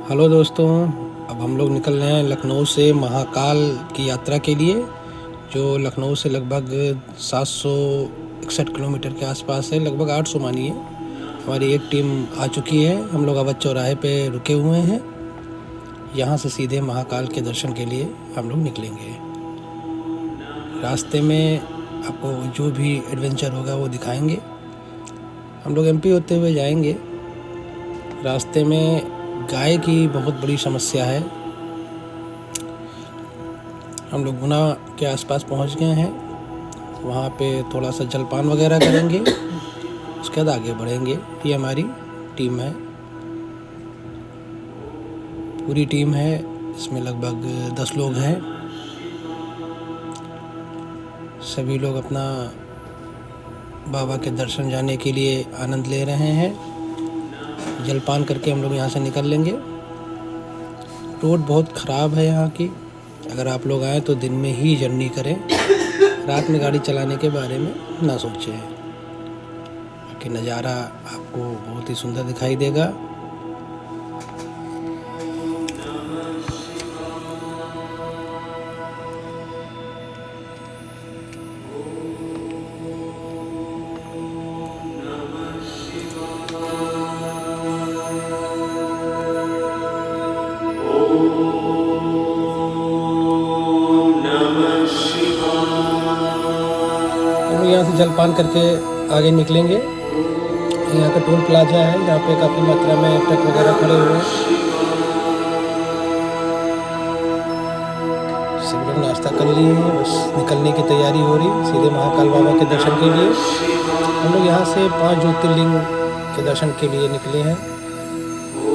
Hello दोस्तों, अब हम लोग निकल रहे हैं लखनऊ से महाकाल की यात्रा के लिए, जो लखनऊ से लगभग 761 किलोमीटर के आसपास है, लगभग 800 मानिए। हमारी एक टीम आ चुकी है। हम लोग अवध चौराहे पे रुके हुए हैं। यहाँ से सीधे महाकाल के दर्शन के लिए हम लोग निकलेंगे। रास्ते में आपको जो भी एडवेंचर होगा वो दिखाएंगे। हम लोग एमपी होते हुए जाएंगे। रास्ते में गाय की बहुत बड़ी समस्या है। हम लोग गुना के आसपास पहुंच गए हैं। वहाँ पे थोड़ा सा जलपान वगैरह करेंगे, उसके बाद आगे बढ़ेंगे। ये हमारी टीम है, पूरी टीम है। इसमें लगभग 10 लोग हैं। सभी लोग अपना बाबा के दर्शन जाने के लिए आनंद ले रहे हैं। जलपान करके हम लोग यहाँ से निकल लेंगे। रोड बहुत ख़राब है यहाँ की। अगर आप लोग आएँ तो दिन में ही जर्नी करें, रात में गाड़ी चलाने के बारे में ना सोचें, कि नज़ारा आपको बहुत ही सुंदर दिखाई देगा। यहाँ से जलपान करके आगे निकलेंगे। यहाँ का टोल प्लाजा है, यहाँ पे काफ़ी मात्रा में ट्रक वगैरह खड़े हुए हैं। सब लोग नाश्ता कर लिए हैं, बस निकलने की तैयारी हो रही सीधे महाकाल बाबा के दर्शन के लिए। हम लोग यहाँ से 5 ज्योतिर्लिंग के दर्शन के लिए निकले हैं।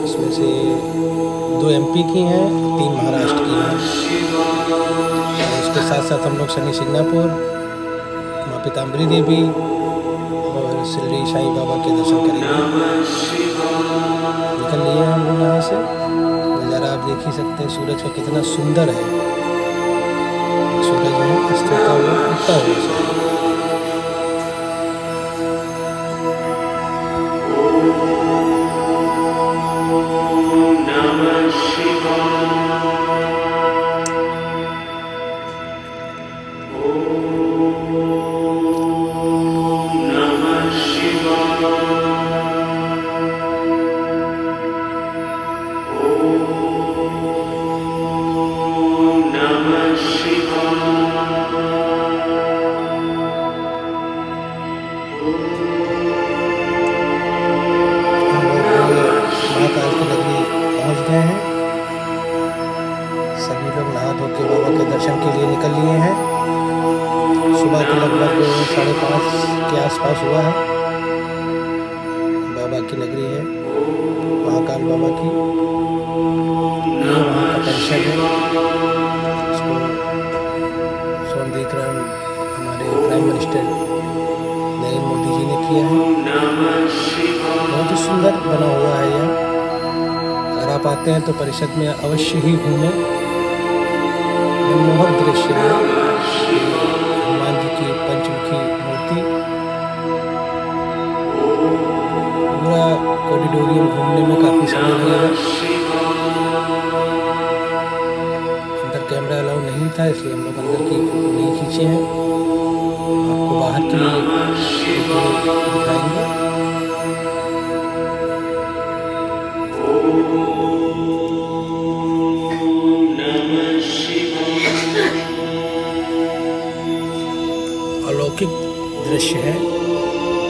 इसमें से 2 एमपी की हैं, 3 महाराष्ट्र की हैं। उसके साथ साथ हम लोग शनि सिंगनापुर, माँ पीताम्बरी देवी और शिरडी साईं बाबा के दर्शन करेंगे। निकल लिए हम लोग यहाँ से। नज़ारा आप देख ही सकते हैं सूरज का कितना सुंदर है। सूरज में अस्त होता हुआ उगता हुआ। सभी लोग नहा धो के बाबा के दर्शन के लिए निकल लिए हैं। सुबह के लगभग 5:30 के आसपास हुआ है। बाबा की नगरी है महाकाल बाबा की। ये वहाँ का परिसर है। इसको स्वयं देख रहे हैं हमारे प्राइम मिनिस्टर नरेंद्र मोदी जी ने किया है। बहुत ही सुंदर बना हुआ है यह। अगर आप आते हैं तो परिषद में अवश्य ही घूमें। मनमोहक दृश्य है। हनुमान जी की पंचमुखी मूर्ति। पूरा कॉरिडोरियम घूमने में काफ़ी समय लगेगा। अंदर कैमरा अलाउ नहीं था, इसलिए हम लोग अंदर की फोटो नहीं खींचे हैं। आपको बाहर की फोटो दिखाएंगे। अलौकिक दृश्य है,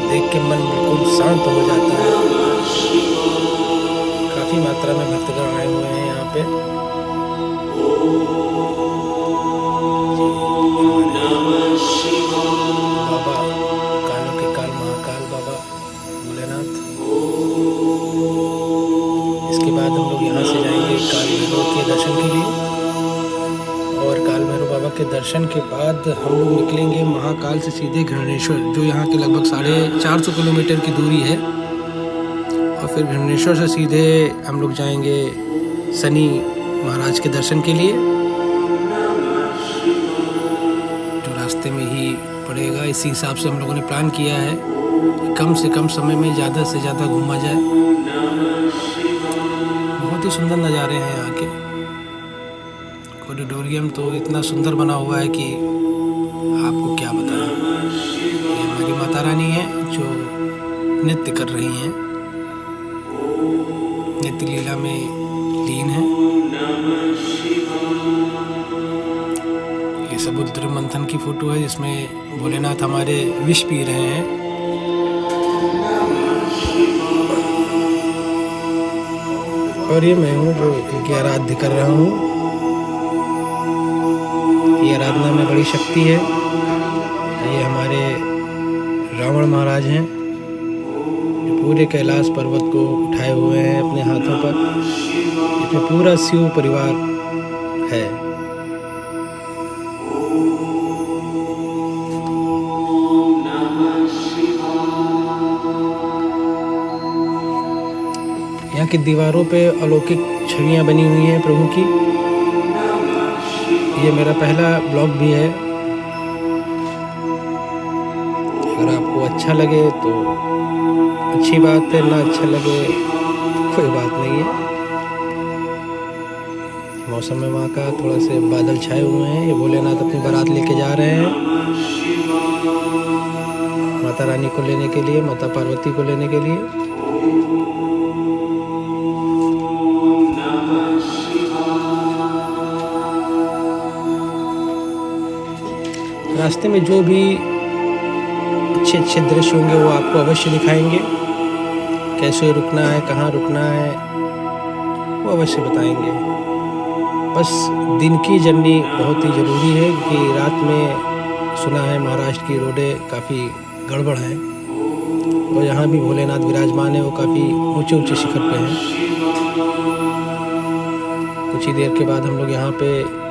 देख के मन बिल्कुल शांत हो जाता है। काफ़ी मात्रा में भक्तगण आए हुए हैं यहाँ पे। बाबा कालों के काल महाकाल बाबा भोलेनाथ। इसके बाद हम लोग यहाँ से जाएंगे काल भैरव के दर्शन के लिए। और काल भैरव बाबा के दर्शन के बाद हम लोग निकलेंगे महाकाल से सीधे घृणेश्वर, जो यहाँ के लगभग 450 किलोमीटर की दूरी है। और फिर घृणेश्वर से सीधे हम लोग जाएंगे शनि महाराज के दर्शन के लिए, जो रास्ते में ही पड़ेगा। इसी हिसाब से हम लोगों ने प्लान किया है कि कम से कम समय में ज़्यादा से ज़्यादा घूमा जाए। बहुत ही सुंदर नज़ारे हैं यहाँ के। ऑडिटोरियम तो इतना सुंदर बना हुआ है कि आपको क्या बताएं। ये हमारी माता रानी है जो नृत्य कर रही हैं, नृत्य लीला में लीन है। ये समुद्र मंथन की फोटो है जिसमें भोलेनाथ हमारे विष पी रहे हैं। और ये मैं हूँ जो इनकी आराध्य कर रहा हूँ। ये आराधना में बड़ी शक्ति है। ये हमारे रावण महाराज हैं जो पूरे कैलाश पर्वत को उठाए हुए हैं अपने हाथों पर। इसमें पूरा शिव परिवार है। यहाँ की दीवारों पे अलौकिक छवियाँ बनी हुई हैं प्रभु की। ये मेरा पहला ब्लॉग भी है। अगर आपको अच्छा लगे तो अच्छी बात है, ना अच्छा लगे कोई बात नहीं है। मौसम में वहाँ का थोड़ा से बादल छाए हुए हैं। ये भोलेनाथ अपनी बारात लेके जा रहे हैं माता रानी को लेने के लिए, माता पार्वती को लेने के लिए। रास्ते में जो भी अच्छे अच्छे दृश्य होंगे वो आपको अवश्य दिखाएंगे। कैसे रुकना है, कहाँ रुकना है, वो अवश्य बताएंगे। बस दिन की जर्नी बहुत ही ज़रूरी है कि रात में सुना है महाराष्ट्र की रोडें काफ़ी गड़बड़ हैं। और यहाँ भी भोलेनाथ विराजमान है, वो काफ़ी ऊंचे ऊंचे शिखर पे हैं। कुछ ही देर के बाद हम लोग यहाँ पे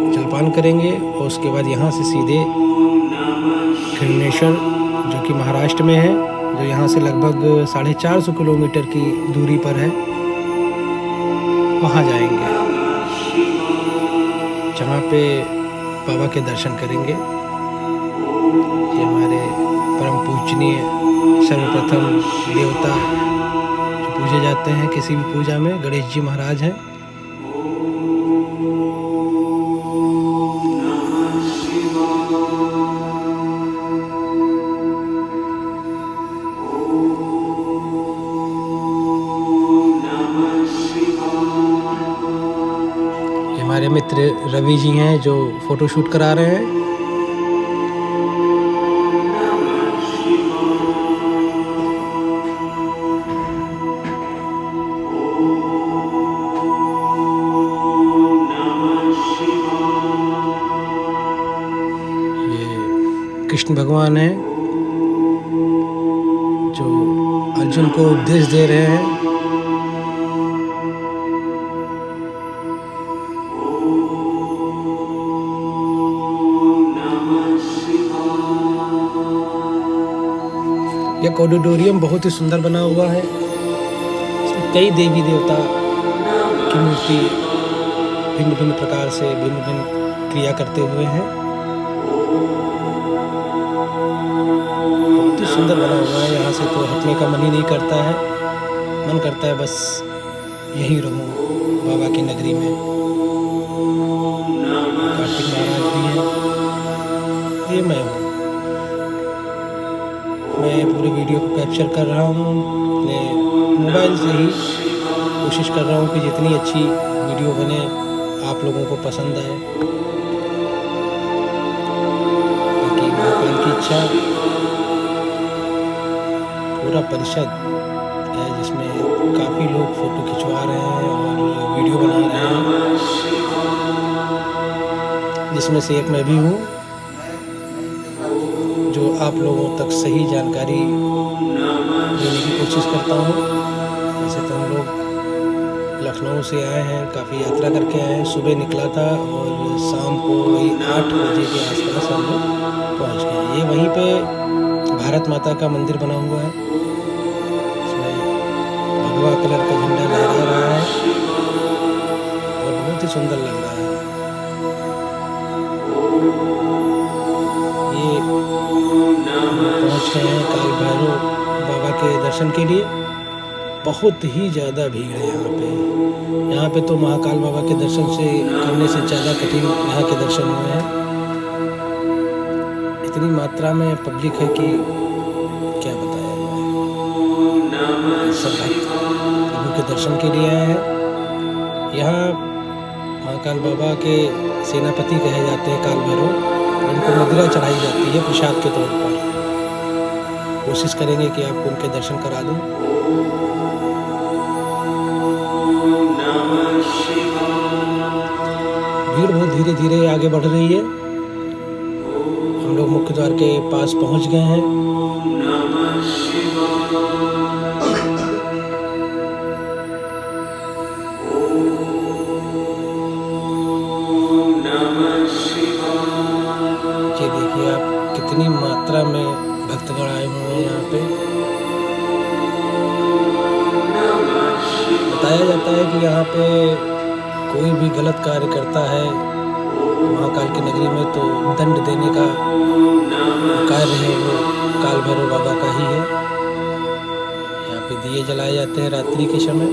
जलपान करेंगे और उसके बाद यहाँ से सीधे खिरनेश्वर जो कि महाराष्ट्र में है, जो यहाँ से लगभग 450 किलोमीटर की दूरी पर है, वहाँ जाएंगे जहाँ पे बाबा के दर्शन करेंगे। ये हमारे परम पूजनीय सर्वप्रथम देवता जो पूजे जाते हैं किसी भी पूजा में, गणेश जी महाराज हैं। हमारे मित्र रवि जी हैं जो फोटो शूट करा रहे हैं। ये कृष्ण भगवान हैं जो अर्जुन को उपदेश दे रहे हैं। यह ऑडिटोरियम बहुत ही सुंदर बना हुआ है। इसमें कई देवी देवता की मूर्ति भिन्न भिन्न प्रकार से भिन्न भिन्न क्रिया करते हुए हैं। बहुत ही सुंदर बना हुआ है। यहाँ से तो हटने का मन ही नहीं करता है। मन करता है बस यहीं रहूं बाबा की नगरी में। कार्तिक महाराज भी हैं। ये मैं हूँ। मैं पूरे वीडियो को कैप्चर कर रहा हूँ अपने मोबाइल से ही। कोशिश कर रहा हूँ कि जितनी अच्छी वीडियो बने आप लोगों को पसंद आए। बाकी भगवान की इच्छा पूरा परिषद है जिसमें काफ़ी लोग फ़ोटो खिंचवा रहे हैं और वीडियो बना रहे हैं, जिसमें से एक मैं भी हूँ जो आप लोगों तक सही जानकारी देने की कोशिश करता हूँ। वैसे तो हम लोग लखनऊ से आए हैं, काफ़ी यात्रा करके आए हैं। सुबह निकला था और शाम को वही 8 बजे के आसपास हम लोग पहुँच गए। ये वहीं पे भारत माता का मंदिर बना हुआ है। इसमें भगवा कलर का झंडा लहरा रहा है और बहुत ही सुंदर लग रहा है। ये पहुँच गए हैं काल भैरव बाबा के दर्शन के लिए। बहुत ही ज़्यादा भीड़ है यहाँ पे तो महाकाल बाबा के दर्शन से करने से ज़्यादा कठिन यहाँ के दर्शन हुए हैं। इतनी मात्रा में पब्लिक है कि क्या बताया जाए। सब भक्त प्रभु के दर्शन के लिए आए हैं। यहाँ महाकाल बाबा के सेनापति कहे जाते हैं काल भैरव, उनको मदिरा चढ़ाई जाती है प्रसाद के तौर पर। कोशिश करेंगे कि आपको उनके दर्शन करा दूं। भीड़ बहुत धीरे धीरे आगे बढ़ रही है। हम लोग मुख्य द्वार के पास पहुंच गए हैं। ये देखिए आप कितनी मात्रा में भक्तगण आए हुए हैं यहाँ पे। बताया जाता है कि यहाँ पे कोई भी गलत कार्य करता है महाकाल की नगरी में तो दंड देने का कार्य है वो काल भैरव बाबा का ही है। यहाँ पे दिए जलाए जाते हैं रात्रि के समय।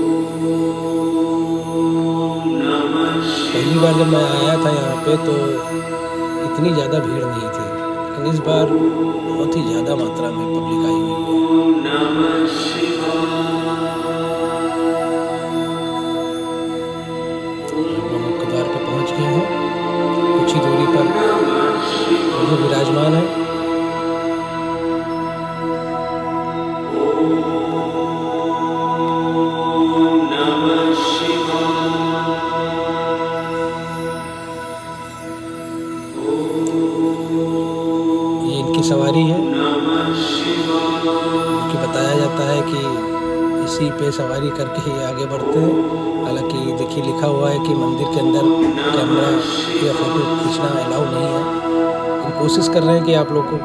पहली बार जब मैं आया था यहाँ पे तो इतनी ज़्यादा भीड़ नहीं थी, लेकिन इस बार बहुत ही ज़्यादा मात्रा में पब्लिक आई हुई है। मुख्य द्वार पे पहुँच गए हैं। कुछ ही दूरी पर प्रभु विराजमान है। ये इनकी सवारी है, क्योंकि बताया जाता है कि इसी पे सवारी करके ही आगे बढ़ते हैं। हालांकि देखिए लिखा हुआ है कि मंदिर के अंदर कैमरा या फोटो खींचना अलाउ नहीं है। हम कोशिश कर रहे हैं कि आप लोग को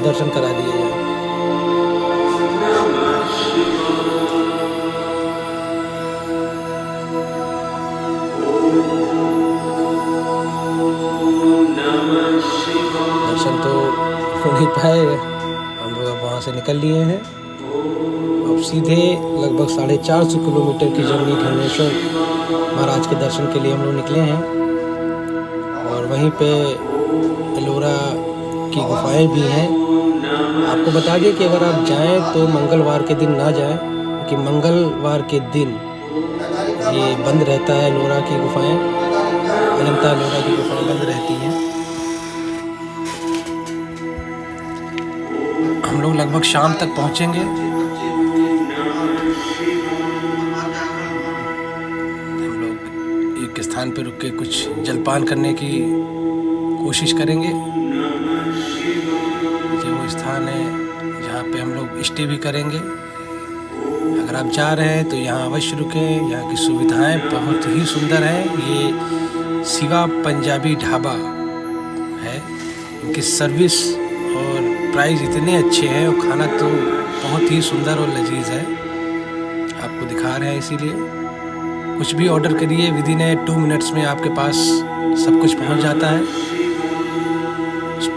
दर्शन करा दिए जाए। दर्शन तो हो नहीं पाए, हम लोग अब वहाँ से निकल लिए हैं। अब सीधे लगभग 450 किलोमीटर की जर्नी घृष्णेश्वर महाराज के दर्शन के लिए हम लोग निकले हैं। और वहीं पे एलोरा की गुफाएं भी हैं। आपको बता दें कि अगर आप जाएं तो मंगलवार के दिन ना जाएं, क्योंकि मंगलवार के दिन ये बंद रहता है। एलोरा की गुफाएं, अनंता एलोरा की गुफाएं बंद रहती हैं। हम लोग लगभग शाम तक पहुंचेंगे। हम लोग एक स्थान पर रुक के कुछ जलपान करने की कोशिश करेंगे। ये वो स्थान है जहाँ पे हम लोग स्टे भी करेंगे। अगर आप जा रहे हैं तो यहाँ अवश्य रुकें। यहाँ की सुविधाएं बहुत ही सुंदर हैं। ये शिवा पंजाबी ढाबा है। इनकी सर्विस और प्राइस इतने अच्छे हैं और खाना तो बहुत ही सुंदर और लजीज है। आपको दिखा रहे हैं, इसीलिए कुछ भी ऑर्डर करिए विद इन 2 मिनट्स में आपके पास सब कुछ पहुंच जाता है।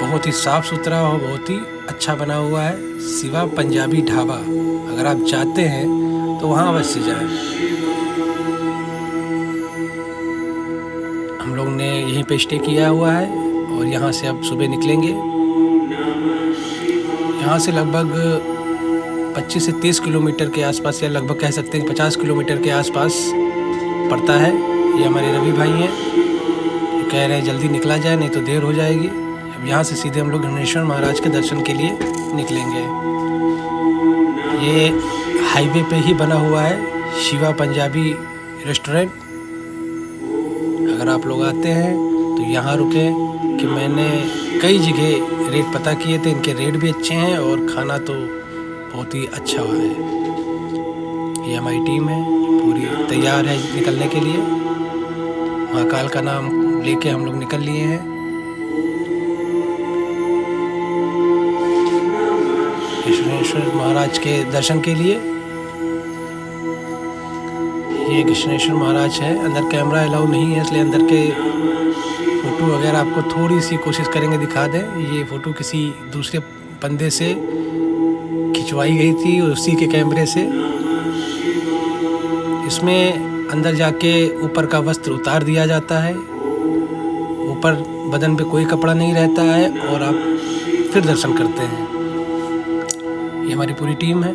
बहुत ही साफ़ सुथरा और बहुत ही अच्छा बना हुआ है शिवा पंजाबी ढाबा। अगर आप जाते हैं तो वहाँ अवश्य जाएं। हम लोग ने यहीं पे स्टे किया हुआ है और यहाँ से अब सुबह निकलेंगे। यहाँ से लगभग 25 से 30 किलोमीटर के आसपास, या लगभग कह सकते हैं 50 किलोमीटर के आसपास पड़ता है। ये हमारे रवि भाई हैं, कह रहे हैं जल्दी निकला जाए नहीं तो देर हो जाएगी। अब यहाँ से सीधे हम लोग घृष्णेश्वर महाराज के दर्शन के लिए निकलेंगे। ये हाईवे पे ही बना हुआ है शिवा पंजाबी रेस्टोरेंट। अगर आप लोग आते हैं तो यहाँ रुकें, कि मैंने कई जगह रेट पता किए थे। इनके रेट भी अच्छे हैं और खाना तो बहुत ही अच्छा हुआ है। ये हमारी टीम है, पूरी तैयार है निकलने के लिए। महाकाल का नाम लेके हम लोग निकल लिए हैं। घृष्णेश्वर महाराज के दर्शन के लिए। ये घृष्णेश्वर महाराज है। अंदर कैमरा अलाउ नहीं है, इसलिए अंदर के फ़ोटो वगैरह आपको थोड़ी सी कोशिश करेंगे दिखा दें। ये फ़ोटो किसी दूसरे बंदे से खिंचवाई गई थी उसी के कैमरे से। इसमें अंदर जाके ऊपर का वस्त्र उतार दिया जाता है, ऊपर बदन पे कोई कपड़ा नहीं रहता है और आप फिर दर्शन करते हैं। ये हमारी पूरी टीम है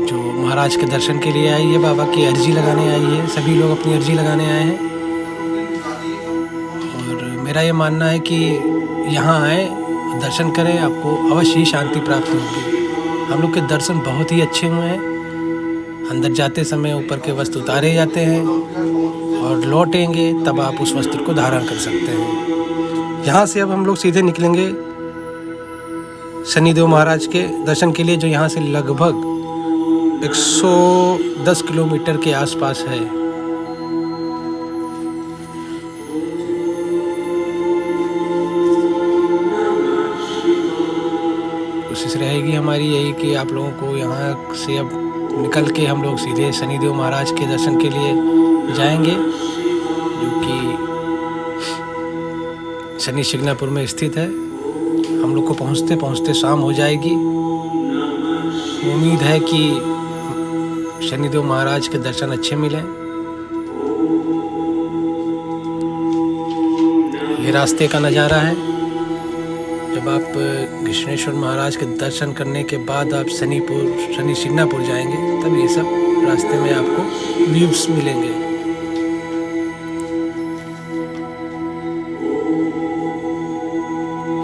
जो महाराज के दर्शन के लिए आई है, बाबा की अर्जी लगाने आई है। सभी लोग अपनी अर्जी लगाने आए हैं और मेरा ये मानना है कि यहाँ आए, दर्शन करें, आपको अवश्य ही शांति प्राप्त होगी। हम लोग के दर्शन बहुत ही अच्छे हुए हैं। अंदर जाते समय ऊपर के वस्त्र उतारे जाते हैं और लौटेंगे तब आप उस वस्त्र को धारण कर सकते हैं। यहाँ से अब हम लोग सीधे निकलेंगे शनिदेव महाराज के दर्शन के लिए, जो यहाँ से लगभग 110 किलोमीटर के आसपास है। कोशिश रहेगी हमारी यही कि आप लोगों को यहाँ से अब निकल के हम लोग सीधे शनिदेव महाराज के दर्शन के लिए जाएंगे, जो कि शनि शिंगणापुर में स्थित है। हम लोग को पहुँचते पहुँचते शाम हो जाएगी। उम्मीद है कि शनिदेव महाराज के दर्शन अच्छे मिलें। ये रास्ते का नज़ारा है। जब आप घृष्णेश्वर महाराज के दर्शन करने के बाद आप शनि शिंगणापुर जाएंगे तब ये सब रास्ते में आपको व्यूज मिलेंगे।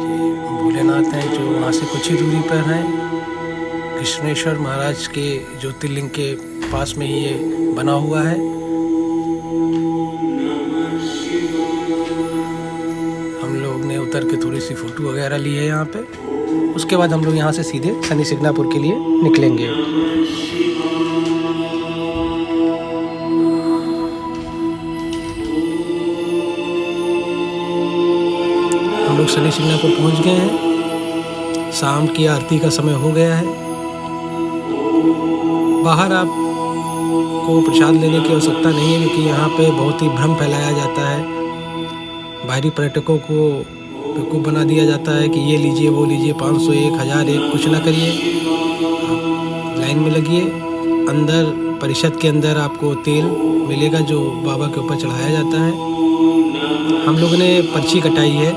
ये भोलेनाथ हैं जो वहाँ से कुछ ही दूरी पर हैं। घृष्णेश्वर महाराज के ज्योतिर्लिंग के पास में ही ये बना हुआ है। उतर के थोड़ी सी फ़ोटो वगैरह ली है यहाँ पे। उसके बाद हम लोग यहाँ से सीधे शनि शिंगणापुर के लिए निकलेंगे। हम लोग शनि शिंगणापुर पहुँच गए हैं। शाम की आरती का समय हो गया है। बाहर आपको प्रसाद लेने की आवश्यकता नहीं है, क्योंकि यहाँ पे बहुत ही भ्रम फैलाया जाता है। बाहरी पर्यटकों को बेवकूफ़ बना दिया जाता है कि ये लीजिए वो लीजिए, 500 1001 कुछ ना करिए, आप लाइन में लगिए। अंदर परिषद के अंदर आपको तेल मिलेगा जो बाबा के ऊपर चढ़ाया जाता है। हम लोगों ने पर्ची कटाई है,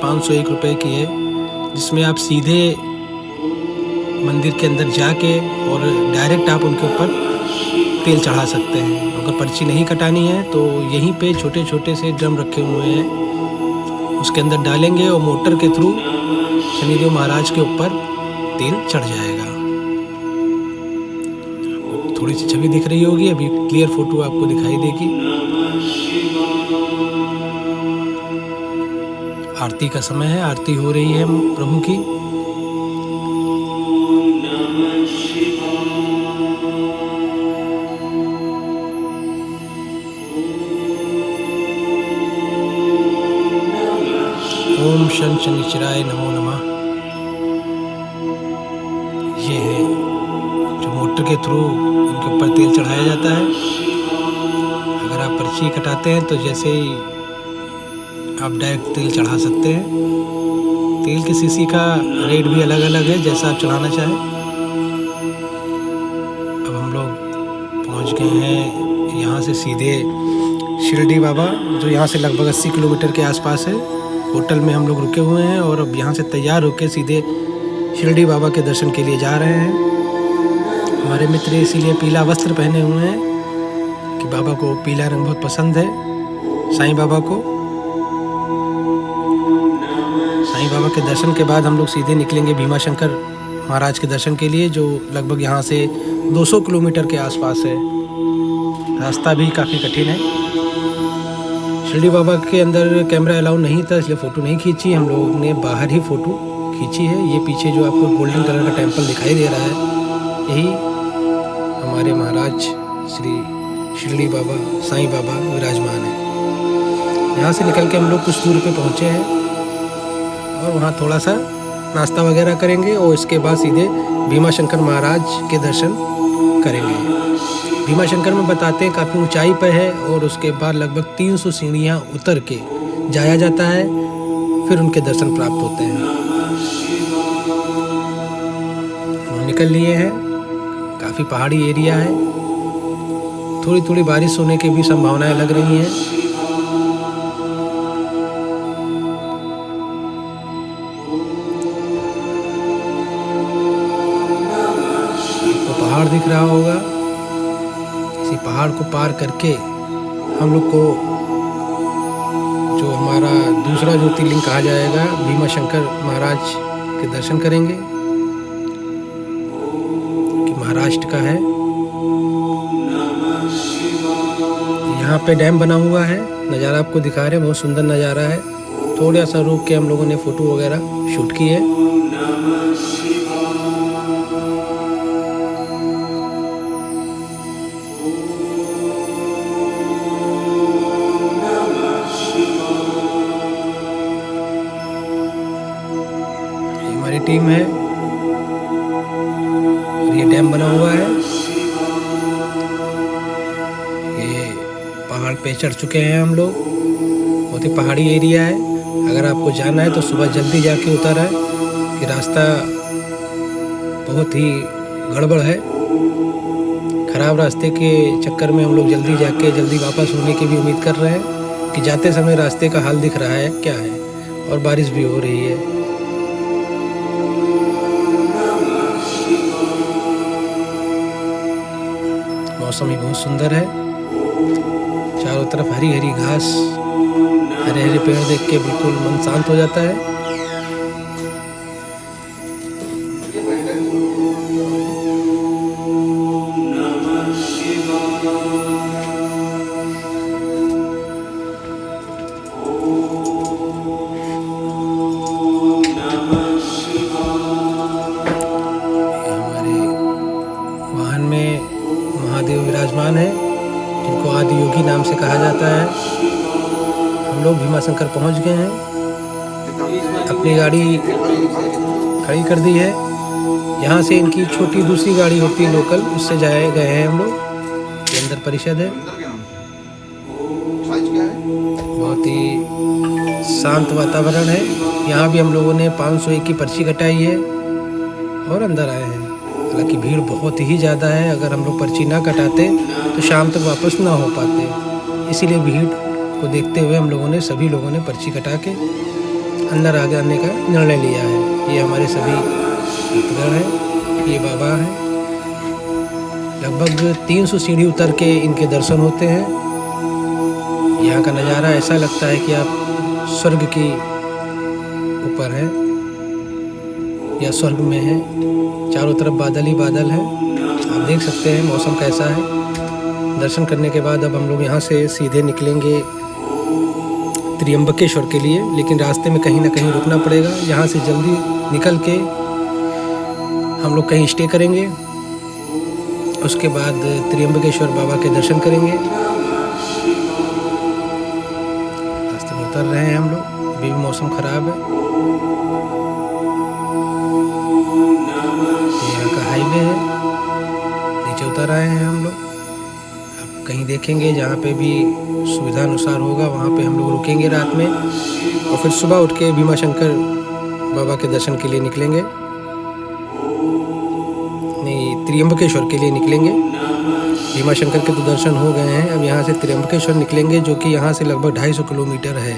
501 रुपये की है, जिसमें आप सीधे मंदिर के अंदर जाके और डायरेक्ट आप उनके ऊपर तेल चढ़ा सकते हैं। अगर पर्ची नहीं कटानी है तो यहीं पे छोटे छोटे से ड्रम रखे हुए हैं, उसके अंदर डालेंगे और मोटर के थ्रू शनिदेव महाराज के ऊपर तेल चढ़ जाएगा। थोड़ी सी छवि दिख रही होगी, अभी क्लियर फोटो आपको दिखाई देगी। आरती का समय है, आरती हो रही है प्रभु की। ओम शनिश्चराय नमो नमः। ये है जो मोटर के थ्रू इनके ऊपर तेल चढ़ाया जाता है। अगर आप पर्ची कटाते हैं तो जैसे ही आप डायरेक्ट तेल चढ़ा सकते हैं। तेल की सीसी का रेट भी अलग अलग है, जैसा आप चढ़ाना चाहें। अब हम लोग पहुंच गए हैं यहाँ से सीधे शिरडी बाबा, जो यहाँ से लगभग 80 किलोमीटर के आसपास है। होटल में हम लोग रुके हुए हैं और अब यहाँ से तैयार होकर सीधे शिरडी बाबा के दर्शन के लिए जा रहे हैं। हमारे मित्र इसीलिए पीला वस्त्र पहने हुए हैं कि बाबा को पीला रंग बहुत पसंद है। साईं बाबा को, साईं बाबा के दर्शन के बाद हम लोग सीधे निकलेंगे भीमाशंकर महाराज के दर्शन के लिए, जो लगभग यहाँ से 200 किलोमीटर के आसपास है। रास्ता भी काफ़ी कठिन है। शिरडी बाबा के अंदर कैमरा अलाउ नहीं था, इसलिए फ़ोटो नहीं खींची। हम लोगों ने बाहर ही फ़ोटो खींची है। ये पीछे जो आपको गोल्डन कलर का टेंपल दिखाई दे रहा है, यही हमारे महाराज श्री शिरडी बाबा साईं बाबा विराजमान है। यहाँ से निकल के हम लोग कुछ दूर पे पहुँचे हैं और वहाँ थोड़ा सा नाश्ता वगैरह करेंगे और इसके बाद सीधे भीमाशंकर महाराज के दर्शन करेंगे। भीमाशंकर में बताते हैं काफ़ी ऊंचाई पर है और उसके बाद लगभग 300 सीढ़ियाँ उतर के जाया जाता है, फिर उनके दर्शन प्राप्त होते हैं। निकल लिए हैं। काफ़ी पहाड़ी एरिया है, थोड़ी थोड़ी बारिश होने की भी संभावनाएं लग रही हैं। आपको पहाड़ दिख रहा होगा, इसी पहाड़ को पार करके हम लोग को जो हमारा दूसरा ज्योतिर्लिंग कहा जाएगा भीमा शंकर महाराज के दर्शन करेंगे, कि महाराष्ट्र का है। यहाँ पे डैम बना हुआ है, नज़ारा आपको दिखा रहे हैं, बहुत सुंदर नज़ारा है। थोड़ा सा रुक के हम लोगों ने फ़ोटो वगैरह शूट की है। हमारी टीम है और ये डैम बना हुआ है। ये पहाड़ पे चढ़ चुके हैं हम लोग, बहुत ही पहाड़ी एरिया है। अगर आपको जाना है तो सुबह जल्दी जाके उतर आए, कि रास्ता बहुत ही गड़बड़ है। ख़राब रास्ते के चक्कर में हम लोग जल्दी जाके जल्दी वापस होने की भी उम्मीद कर रहे हैं, कि जाते समय रास्ते का हाल दिख रहा है क्या है, और बारिश भी हो रही है। मौसम ही बहुत सुंदर है, चारों तरफ हरी हरी घास, हरे हरे पेड़ देख के बिल्कुल मन शांत हो जाता है। हमारे वाहन में महादेव विराजमान है, जिनको आदि योगी नाम से कहा जाता है। हम लोग भीमा शंकर पहुँच गए हैं, अपनी गाड़ी खड़ी कर दी है। यहाँ से इनकी छोटी दूसरी गाड़ी होती है लोकल, उससे जाए गए हैं हम लोग। ये अंदर परिषद है, बहुत ही शांत वातावरण है। यहाँ भी हम लोगों ने 501 की पर्ची कटाई है और अंदर आए हैं। हालांकि भीड़ बहुत ही ज़्यादा है, अगर हम लोग पर्ची ना कटाते तो शाम तक वापस ना हो पाते। इसीलिए भीड़ को देखते हुए हम लोगों ने, सभी लोगों ने पर्ची कटा के अंदर आगे आने का निर्णय लिया है। ये हमारे सभी भक्तगण हैं, ये बाबा हैं। लगभग 300 सीढ़ी उतर के इनके दर्शन होते हैं। यहाँ का नज़ारा ऐसा लगता है कि आप स्वर्ग की ऊपर हैं या स्वर्ग में हैं। चारों तरफ बादल ही बादल है, आप देख सकते हैं मौसम कैसा है। दर्शन करने के बाद अब हम लोग यहाँ से सीधे निकलेंगे त्र्यंबकेश्वर के लिए, लेकिन रास्ते में कहीं ना कहीं रुकना पड़ेगा। यहाँ से जल्दी निकल के हम लोग कहीं स्टे करेंगे, उसके बाद त्र्यंबकेश्वर बाबा के दर्शन करेंगे। रास्ते में उतर रहे हैं हम लोग, अभी भी मौसम ख़राब है। यहाँ का हाईवे है, नीचे उतर आए हैं हम लोग। अब कहीं देखेंगे जहाँ पे भी सुविधा अनुसार होगा, वहाँ पे हम लोग रुकेंगे रात में, और फिर सुबह उठ के भीमा शंकर बाबा के दर्शन के लिए निकलेंगे। नहीं, त्र्यंबकेश्वर के लिए निकलेंगे। भीमा शंकर के तो दर्शन हो गए हैं, अब यहाँ से त्र्यंबकेश्वर निकलेंगे, जो कि यहाँ से लगभग 250 किलोमीटर है।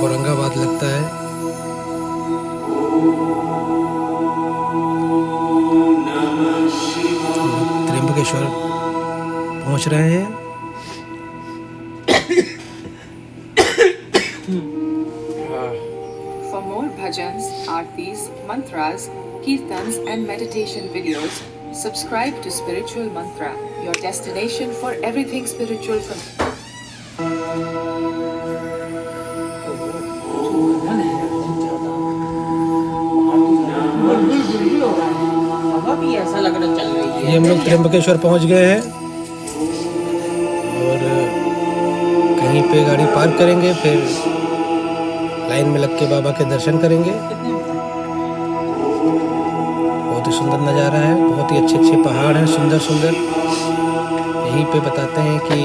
औरंगाबाद लगता है। त्र्यंबकेश्वर पहुँच रहे हैं। For more bhajans, aartis, mantras, kirtans and meditation videos, subscribe to Spiritual Mantra, your destination for everything spiritual from ऐसा लग रहा चल रही है। ये हम लोग त्र्यंबकेश्वर पहुंच गए हैं और कहीं पे गाड़ी पार्क करेंगे, फिर लाइन में लग के बाबा के दर्शन करेंगे। बहुत ही सुंदर नज़ारा है, बहुत ही अच्छे अच्छे पहाड़ हैं, सुंदर सुंदर। यहीं पे बताते हैं कि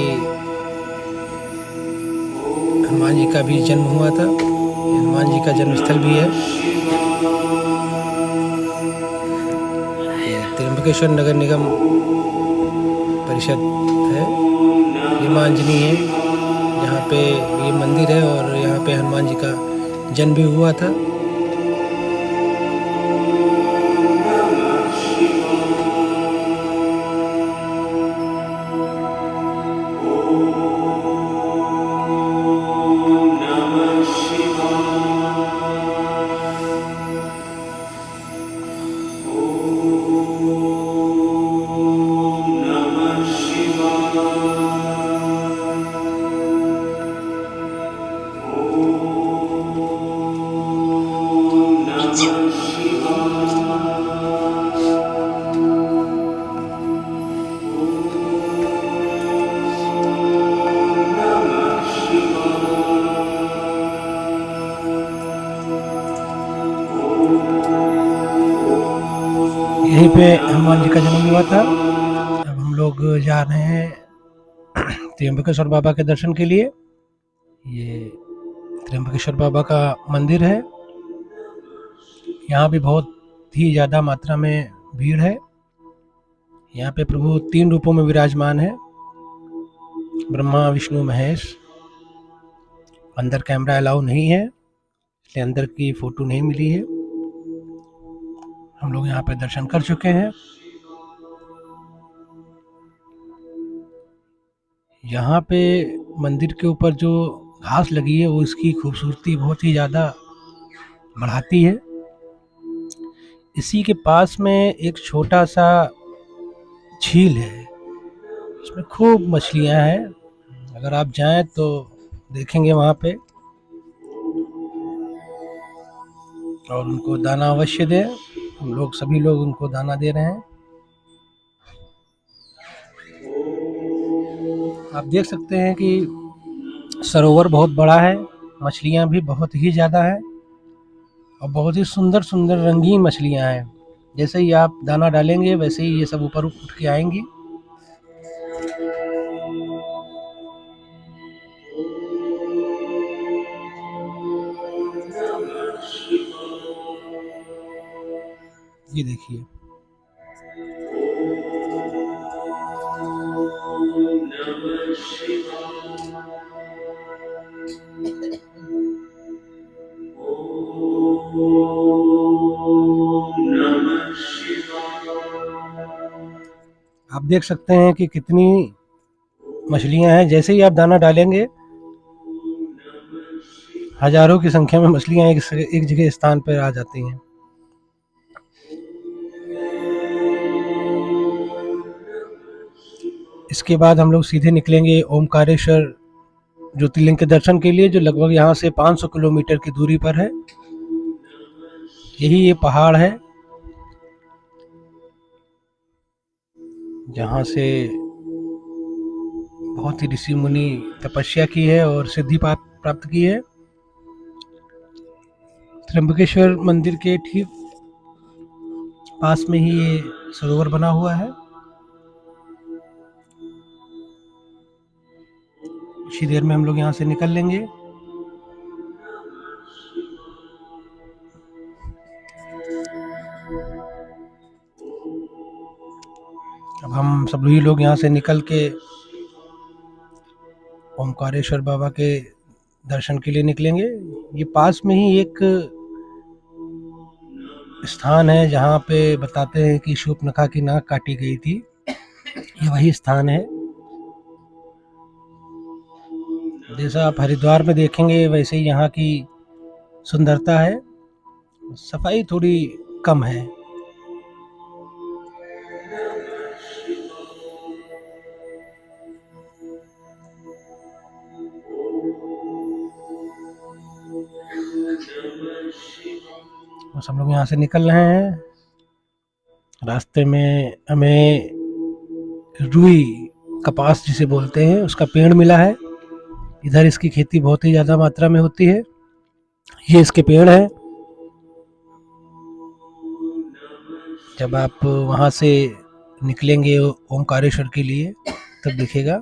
हनुमान जी का भी जन्म हुआ था। हनुमान जी का जन्मस्थल भी है। ये त्र्यंबकेश्वर नगर निगम परिषद है। ये मां अंजनी है, यहाँ पे ये मंदिर है और यहाँ पे हनुमान जी का जन्म भी हुआ था। यहीं पे हनुमान जी का जन्म हुआ था। अब हम लोग जा रहे हैं त्र्यंबकेश्वर बाबा के दर्शन के लिए। ये त्र्यंबकेश्वर बाबा का मंदिर है। यहाँ भी बहुत ही ज़्यादा मात्रा में भीड़ है। यहाँ पे प्रभु 3 रूपों में विराजमान है, ब्रह्मा विष्णु महेश। अंदर कैमरा अलाउ नहीं है, इसलिए अंदर की फ़ोटो नहीं मिली है। हम लोग यहाँ पे दर्शन कर चुके हैं। यहाँ पे मंदिर के ऊपर जो घास लगी है वो इसकी खूबसूरती बहुत ही ज़्यादा बढ़ाती है। इसी के पास में एक छोटा सा झील है, इसमें खूब मछलियाँ हैं। अगर आप जाएं तो देखेंगे वहाँ पे, और उनको दाना अवश्य दें। हम लोग सभी लोग उनको दाना दे रहे हैं। आप देख सकते हैं कि सरोवर बहुत बड़ा है, मछलियाँ भी बहुत ही ज़्यादा हैं और बहुत ही सुंदर सुंदर रंगीन मछलियाँ हैं। जैसे ही आप दाना डालेंगे वैसे ही ये सब ऊपर उठ के आएंगी। ये देखिए, आप देख सकते हैं कि कितनी मछलियां हैं। जैसे ही आप दाना डालेंगे हजारों की संख्या में मछलियां एक जगह स्थान पर आ जाती हैं। इसके बाद हम लोग सीधे निकलेंगे ओमकारेश्वर ज्योतिर्लिंग के दर्शन के लिए, जो लगभग यहाँ से 500 किलोमीटर की दूरी पर है। यही ये पहाड़ है जहाँ से बहुत ही ऋषि मुनि तपस्या की है और सिद्धि प्राप्त की है। त्र्यंबकेश्वर मंदिर के ठीक पास में ही ये सरोवर बना हुआ है। कुछ ही देर में हम लोग यहाँ से निकल लेंगे। अब हम सभी लोग यहाँ से निकल के ओमकारेश्वर बाबा के दर्शन के लिए निकलेंगे। ये पास में ही एक स्थान है जहाँ पे बताते हैं कि शूर्पणखा की नाक काटी गई थी। ये वही स्थान है। जैसा आप हरिद्वार में देखेंगे वैसे ही यहाँ की सुंदरता है। सफाई थोड़ी कम है। बस हम लोग यहाँ से निकल रहे हैं। रास्ते में हमें रुई कपास जिसे बोलते हैं उसका पेड़ मिला है। इधर इसकी खेती बहुत ही ज़्यादा मात्रा में होती है। ये इसके पेड़ हैं। जब आप वहाँ से निकलेंगे ओमकारेश्वर के लिए तब दिखेगा।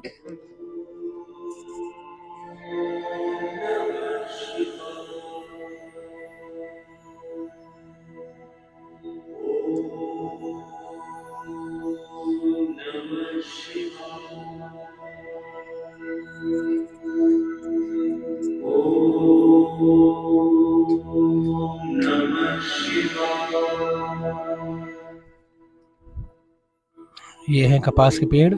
ये हैं कपास के पेड़,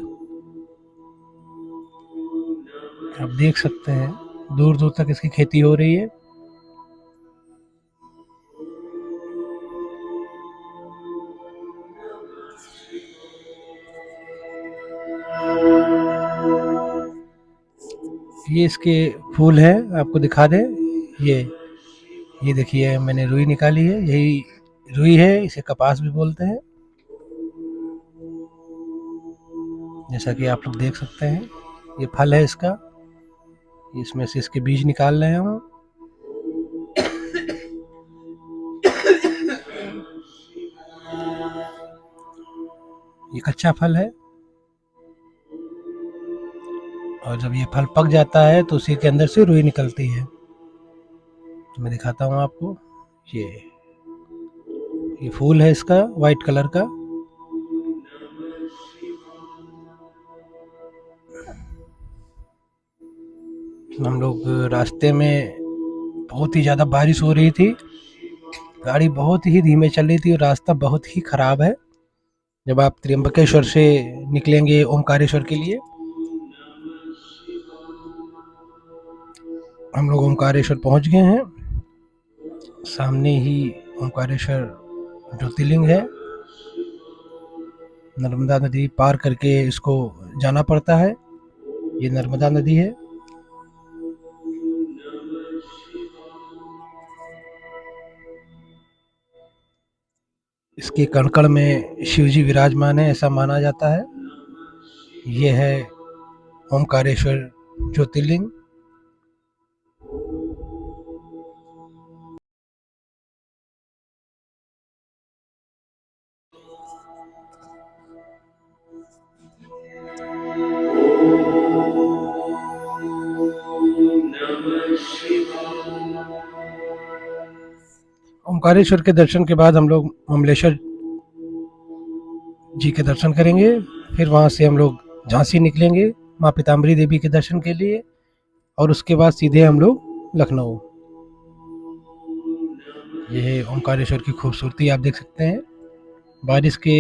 आप देख सकते हैं दूर दूर तक इसकी खेती हो रही है। ये इसके फूल हैं, आपको दिखा दें। ये देखिए मैंने रुई निकाली है, यही रुई है, इसे कपास भी बोलते हैं। जैसा कि आप लोग देख सकते हैं, ये फल है इसका, इसमें से इसके बीज निकाल रहे हैं हम। ये कच्चा फल है और जब ये फल पक जाता है तो उसी के अंदर से रुई निकलती है। तो मैं दिखाता हूँ आपको, ये फूल है इसका वाइट कलर का। हम लोग रास्ते में, बहुत ही ज़्यादा बारिश हो रही थी, गाड़ी बहुत ही धीमे चल रही थी और रास्ता बहुत ही ख़राब है। जब आप त्र्यंबकेश्वर से निकलेंगे ओमकारेश्वर के लिए, हम लोग ओमकारेश्वर पहुंच गए हैं। सामने ही ओमकारेश्वर ज्योतिर्लिंग है। नर्मदा नदी पार करके इसको जाना पड़ता है। ये नर्मदा नदी है। इसके कण-कण में शिवजी विराजमान है, ऐसा माना जाता है। ये है ओमकारेश्वर ज्योतिर्लिंग। ओमकारेश्वर के दर्शन के बाद हम लोग ममलेश्वर जी के दर्शन करेंगे। फिर वहाँ से हम लोग झांसी निकलेंगे माँ पीताम्बरी देवी के दर्शन के लिए, और उसके बाद सीधे हम लोग लखनऊ। यह ओमकारेश्वर की खूबसूरती आप देख सकते हैं। बारिश के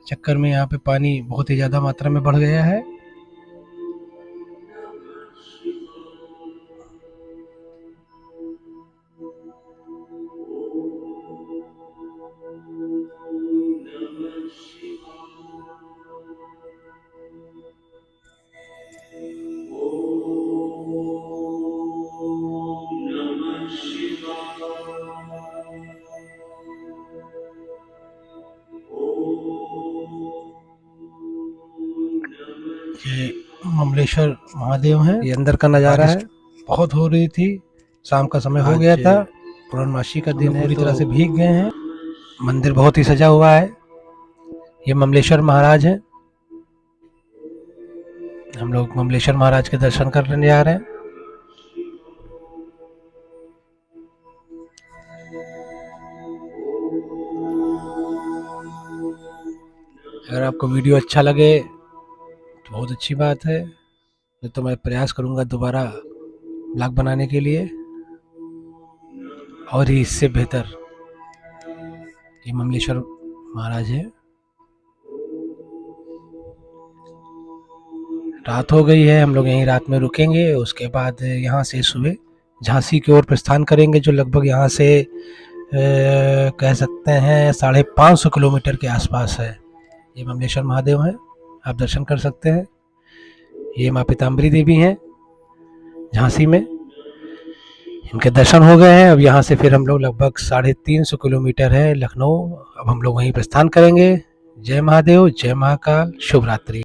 चक्कर में यहाँ पे पानी बहुत ही ज़्यादा मात्रा में बढ़ गया है। ये ममलेश्वर महादेव हैं। ये अंदर का नज़ारा है। बहुत हो रही थी, शाम का समय हो गया था, पूर्णमासी का दिन है, पूरी तरह से भीग गए हैं। मंदिर बहुत ही सजा हुआ है। ये ममलेश्वर महाराज हैं। हम लोग ममलेश्वर महाराज के दर्शन करने जा रहे हैं। अगर आपको वीडियो अच्छा लगे तो बहुत अच्छी बात है, नहीं तो मैं प्रयास करूंगा दोबारा ब्लॉग बनाने के लिए, और ही इससे बेहतर। ये ममलेश्वर महाराज है। रात हो गई है, हम लोग यहीं रात में रुकेंगे। उसके बाद यहाँ से सुबह झांसी की ओर प्रस्थान करेंगे, जो लगभग यहाँ से कह सकते हैं 550 किलोमीटर के आसपास है। ये ममलेश्वर महादेव हैं, आप दर्शन कर सकते हैं। ये माँ पीताम्बरी देवी हैं झांसी में, इनके दर्शन हो गए हैं। अब यहाँ से फिर हम लोग लगभग 350 किलोमीटर है लखनऊ। अब हम लोग वहीं प्रस्थान करेंगे। जय महादेव, जय महाकाल, शुभ रात्रि।